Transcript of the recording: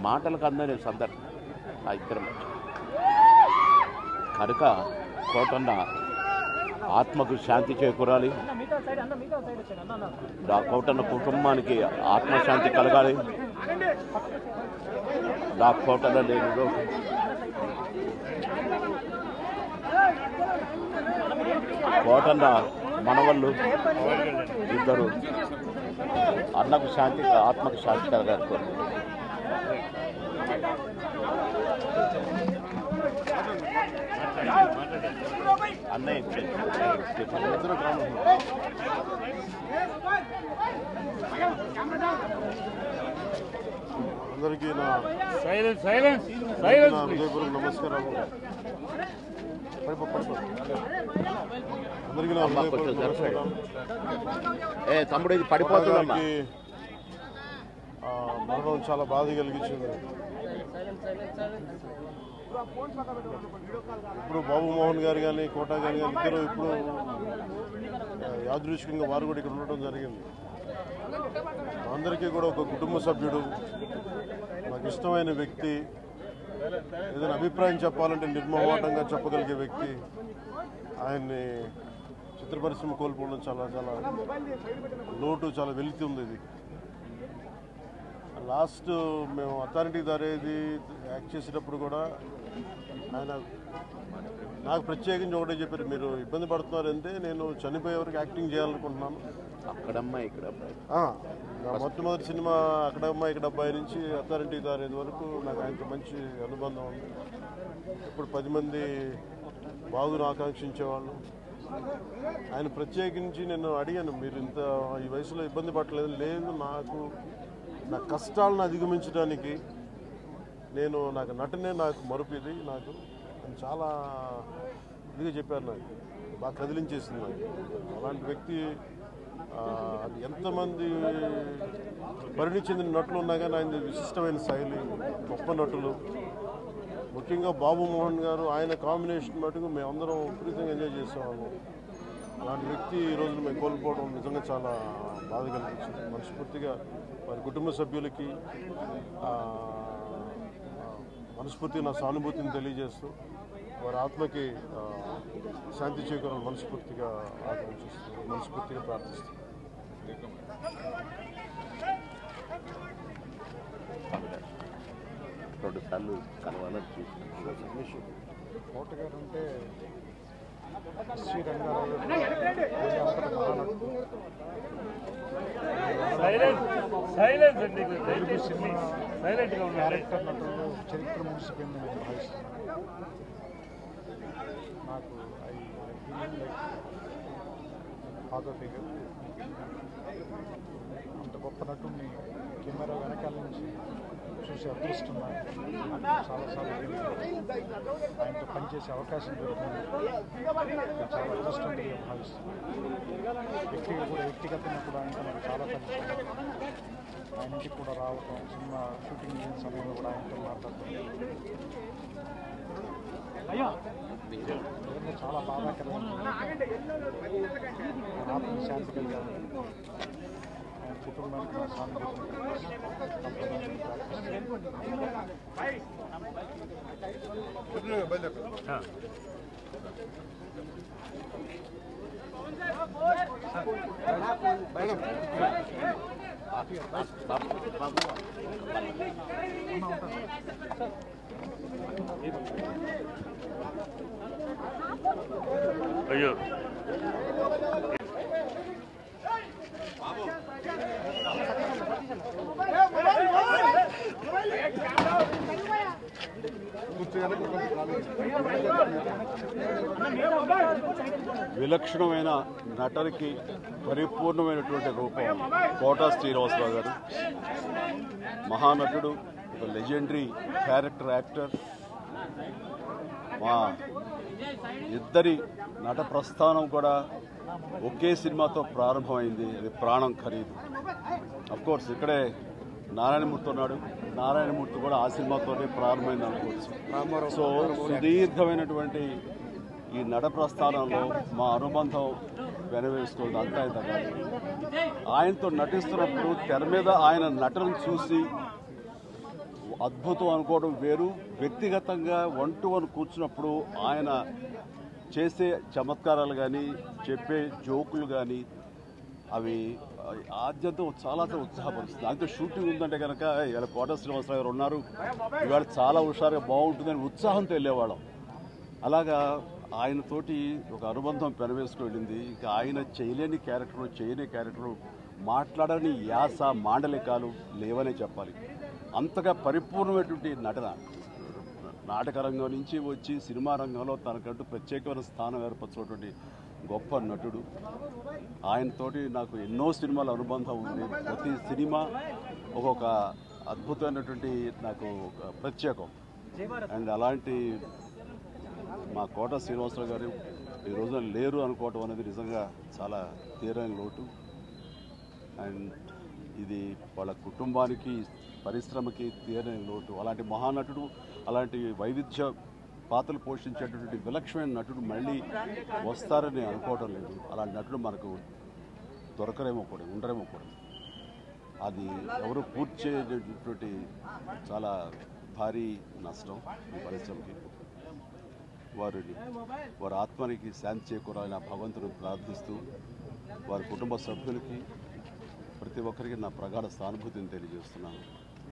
మాటలకు అందని సందర్భం ఆ ఇద్దరం కనుక కోటన్న ఆత్మకు శాంతి చేకూరాలి, ఆ కోటన్న కుటుంబానికి ఆత్మశాంతి కలగాలి. ఆ కోటన్న లేనిలో కోటన్న మనవళ్ళు ఇద్దరు అన్నకు శాంతి, ఆత్మకు శాంతి కలగాలి. అన్నయ్య అందరికీ నా హృదయపూర్వక నమస్కారాలు. అందరికీ నా హృదయపూర్వక నమస్కారాలు. తమ్ముడు ఇది పడిపోతుందమ్మా. మరణం చాలా బాధ కలిగించింది. ఇప్పుడు బాబు మోహన్ గారు కానీ కోటా గారు కానీ ఇద్దరు ఇప్పుడు యాదృచ్ఛికంగా వారు కూడా ఇక్కడ ఉండటం జరిగింది. అందరికీ కూడా ఒక కుటుంబ సభ్యుడు, నాకు ఇష్టమైన వ్యక్తి, ఏదైనా అభిప్రాయం చెప్పాలంటే నిర్మోహమాటంగా చెప్పగలిగే వ్యక్తి. ఆయన్ని చిత్ర పరిశ్రమ కోల్పోవడం చాలా చాలా లోటు, చాలా వెలితి ఉంది. ఇది లాస్ట్ మేము అథారిటీ దారేది యాక్ట్ చేసేటప్పుడు కూడా ఆయన నాకు ప్రత్యేకించి ఒకటే చెప్పారు, మీరు ఇబ్బంది పడుతున్నారంటే నేను చనిపోయే వరకు యాక్టింగ్ చేయాలనుకుంటున్నాను. అక్కడమ్మా ఇక్కడ మొట్టమొదటి సినిమా అక్కడమ్మా ఇక్కడ అబ్బాయి నుంచి అథారిటీ దారేది వరకు నాకు ఆయనతో మంచి అనుబంధం ఉంది. ఇప్పుడు 10 మంది బాగును ఆకాంక్షించేవాళ్ళు. ఆయన ప్రత్యేకించి నేను అడిగాను, మీరు ఇంత ఈ వయసులో ఇబ్బంది పడలేదు. లేదు, నా కష్టాలను అధిగమించడానికి నాకు నటనే నాకు మరుపుది, నాకు చాలా ఇదిగా చెప్పారు. నాకు బాగా కదిలించేసింది. నాకు అలాంటి వ్యక్తి అది ఎంతమంది పరిణి చెందిన నటులు ఉన్నా కానీ ఆయన విశిష్టమైన శైలి, గొప్ప నటులు, ముఖ్యంగా బాబు మోహన్ గారు ఆయన కాంబినేషన్ మటుకు మేమందరం విపరీతంగా ఎంజాయ్ చేసేవాళ్ళం. అలాంటి వ్యక్తి ఈరోజు మేము కోల్పోవడం నిజంగా చాలా బాధ కలిగించింది. మనస్ఫూర్తిగా వారి కుటుంబ సభ్యులకి మనస్ఫూర్తిగా నా సానుభూతిని తెలియజేస్తూ వారి ఆత్మకి శాంతి చేకూరాలని మనస్ఫూర్తిగా ఆకాంక్షిస్తూ, మనస్ఫూర్తిగా ప్రార్థిస్తూ. రెండు సార్లు కలవాలని చూసి కోట గారు అంటే శ్రీ రంగారావు క్యారెక్టర్ నటుల్లో చరిత్ర ముగిసిపోయిందని నేను భావిస్తున్నాను. నాకు ఫాదర్ ఫిగర్, అంత గొప్ప నటుడిని కెమెరా వెనకాల నుంచి చూసి అదృష్టం చాలాసార్లు ఆయనతో పనిచేసే అవకాశం దొరికింది. చాలా అదృష్టంగా భావిస్తున్నాను. వ్యక్తిగతంగా కూడా ఆయనతో నాకు చాలా పరిచయం. ఆయన ఇంటికి కూడా రావటం, సినిమా షూటింగ్ చేసిన సమయంలో కూడా ఆయనతో మాట్లాడటం చాలా బాధాకరంగా ఆత్మ శాంతి కలిగాను. ఆయన కుటుంబానికి సానుభూతి అయ్యో విలక్షణమైన నటనకి పరిపూర్ణమైనటువంటి రూపం కోటా శ్రీనివాసరావు గారు. మహానటుడు, ఒక లెజెండరీ క్యారెక్టర్ యాక్టర్. మా ఇద్దరి నట ప్రస్థానం కూడా ఒకే సినిమాతో ప్రారంభమైంది. అది ప్రాణం ఖరీదు. అఫ్కోర్స్ ఇక్కడే నారాయణమూర్తి ఉన్నాడు. నారాయణమూర్తి కూడా ఆ సినిమాతోనే ప్రారంభమైంది అనుకోవచ్చు. సో సుదీర్ఘమైనటువంటి ఈ నట ప్రస్థానంలో మా అనుబంధం వెనవేస్తుంది. అంతా ఇంత కాదు. ఆయనతో నటిస్తున్నప్పుడు తెర మీద ఆయన నటనను చూసి అద్భుతం అనుకోవడం వేరు, వ్యక్తిగతంగా 1-to-1 కూర్చున్నప్పుడు ఆయన చేసే చమత్కారాలు కానీ చెప్పే జోకులు కానీ అవి ఆద్యంతం చాలా ఉత్సాహపరుస్తుంది. అంతే షూటింగ్ ఉందంటే కనుక ఇవాళ కోట శ్రీనివాసరావు గారు ఉన్నారు, ఇవాళ చాలా హుషారుగా బాగుంటుందని ఉత్సాహంతో వెళ్ళేవాళ్ళం. అలాగా ఆయనతోటి ఒక అనుబంధం పెనవేసుకు వెళ్ళింది. ఇక ఆయన చేయలేని క్యారెక్టరు, చేయని క్యారెక్టరు, మాట్లాడని యాస మాండలికాలు లేవనే చెప్పాలి. అంతగా పరిపూర్ణమైనటువంటి నటన, నాటక రంగం నుంచి వచ్చి సినిమా రంగంలో తనకంటూ ప్రత్యేకమైన స్థానం ఏర్పరచినటువంటి గొప్ప నటుడు. ఆయనతోటి నాకు ఎన్నో సినిమాల అనుబంధం ఉంది. ప్రతి సినిమా ఒక్కొక్క అద్భుతమైనటువంటి నాకు ఒక ప్రత్యేకం. అండ్ అలాంటి మా కోట శ్రీనివాసరావు గారు ఈ రోజున లేరు అనుకోవటం అనేది నిజంగా చాలా తీరని లోటు. అండ్ ఇది వాళ్ళ కుటుంబానికి, పరిశ్రమకి తీరని లోటు. అలాంటి మహానటుడు, అలాంటి వైవిధ్య పాత్రలు పోషించేటటువంటి విలక్షణమైన నటుడు మళ్ళీ వస్తారని అనుకోవడం లేదు. అలాంటి నటుడు మనకు దొరకరేమో కూడా, ఉండరేమో కూడా. అది ఎవరు పూర్తి చేయటువంటి చాలా భారీ నష్టం ఈ పరిశ్రమకి. వారి ఆత్మనికి శాంతి చేకూరాలని ఆ భగవంతుని ప్రార్థిస్తూ, వారి కుటుంబ సభ్యులకి ప్రతి ఒక్కరికి నా ప్రగాఢ సానుభూతిని తెలియజేస్తున్నాను.